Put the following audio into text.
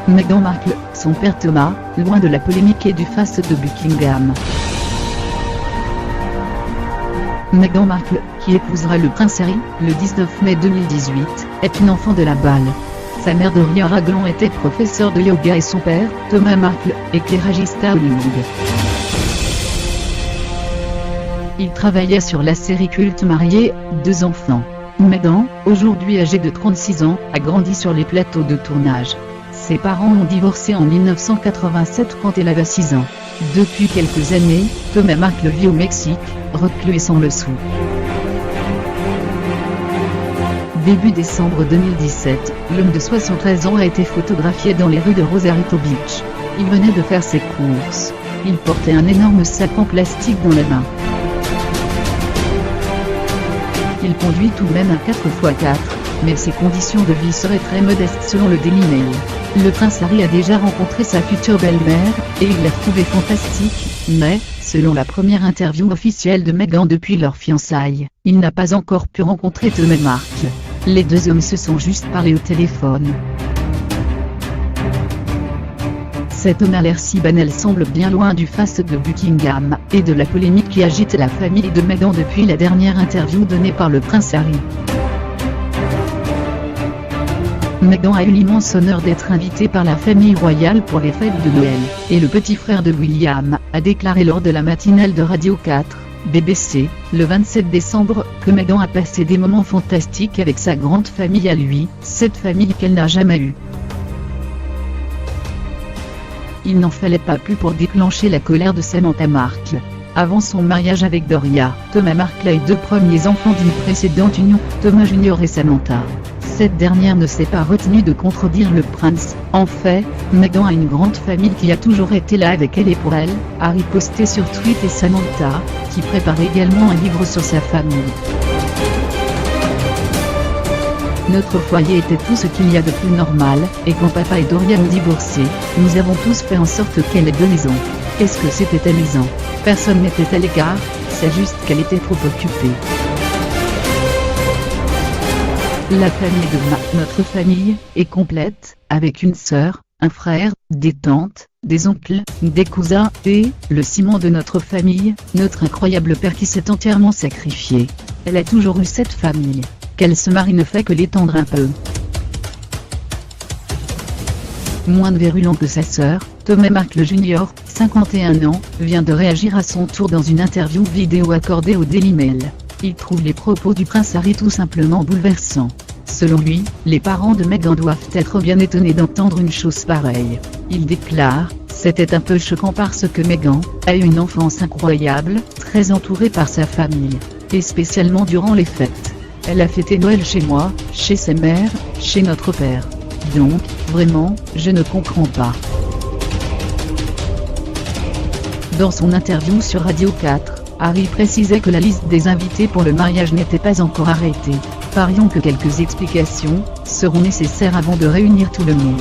Meghan Markle, son père Thomas, loin de la polémique et du faste de Buckingham. Meghan Markle, qui épousera le prince Harry, le 19 mai 2018, est une enfant de la balle. Sa mère Doria Ragland était professeure de yoga et son père, Thomas Markle, éclairagiste à Hollywood. Il travaillait sur la série culte Mariés, 2 enfants. Meghan, aujourd'hui âgée de 36 ans, a grandi sur les plateaux de tournage. Ses parents ont divorcé en 1987 quand elle avait 6 ans. Depuis quelques années, Thomas Markle vit au Mexique, reclus et sans le sou. Début décembre 2017, l'homme de 73 ans a été photographié dans les rues de Rosarito Beach. Il venait de faire ses courses. Il portait un énorme sac en plastique dans la main. Il conduit tout de même un 4x4, mais ses conditions de vie seraient très modestes selon le Daily Mail. Le prince Harry a déjà rencontré sa future belle-mère, et il l'a trouvée fantastique, mais, selon la première interview officielle de Meghan depuis leur fiançailles, il n'a pas encore pu rencontrer Thomas Markle. Les 2 hommes se sont juste parlé au téléphone. Cet homme à l'air si banal semble bien loin du faste de Buckingham, et de la polémique qui agite la famille de Meghan depuis la dernière interview donnée par le prince Harry. Meghan a eu l'immense honneur d'être invitée par la famille royale pour les fêtes de Noël, et le petit frère de William a déclaré lors de la matinale de Radio 4, BBC, le 27 décembre, que Meghan a passé des moments fantastiques avec sa grande famille à lui, cette famille qu'elle n'a jamais eue. Il n'en fallait pas plus pour déclencher la colère de Samantha Markle. Avant son mariage avec Doria, Thomas Markle a eu 2 premiers enfants d'une précédente union, Thomas Jr. et Samantha. Cette dernière ne s'est pas retenue de contredire le prince. En fait, Meghan a une grande famille qui a toujours été là avec elle et pour elle, a riposté sur Twitter et Samantha, qui prépare également un livre sur sa famille. Notre foyer était tout ce qu'il y a de plus normal, et quand papa et Doria ont divorcé, nous avons tous fait en sorte qu'elle ait 2 maisons. Est-ce que c'était amusant? Personne n'était à l'écart, c'est juste qu'elle était trop occupée. La famille de notre famille, est complète, avec une sœur, un frère, des tantes, des oncles, des cousins, et, le ciment de notre famille, notre incroyable père qui s'est entièrement sacrifié. Elle a toujours eu cette famille. Qu'elle se marie ne fait que l'étendre un peu. Moins virulent que sa sœur, Thomas Markle Jr., 51 ans, vient de réagir à son tour dans une interview vidéo accordée au Daily Mail. Il trouve les propos du prince Harry tout simplement bouleversants. Selon lui, les parents de Meghan doivent être bien étonnés d'entendre une chose pareille. Il déclare « C'était un peu choquant parce que Meghan a eu une enfance incroyable, très entourée par sa famille, et spécialement durant les fêtes. Elle a fêté Noël chez moi, chez sa mère, chez notre père. Donc, vraiment, je ne comprends pas. » Dans son interview sur Radio 4, Harry précisait que la liste des invités pour le mariage n'était pas encore arrêtée. Parions que quelques explications seront nécessaires avant de réunir tout le monde.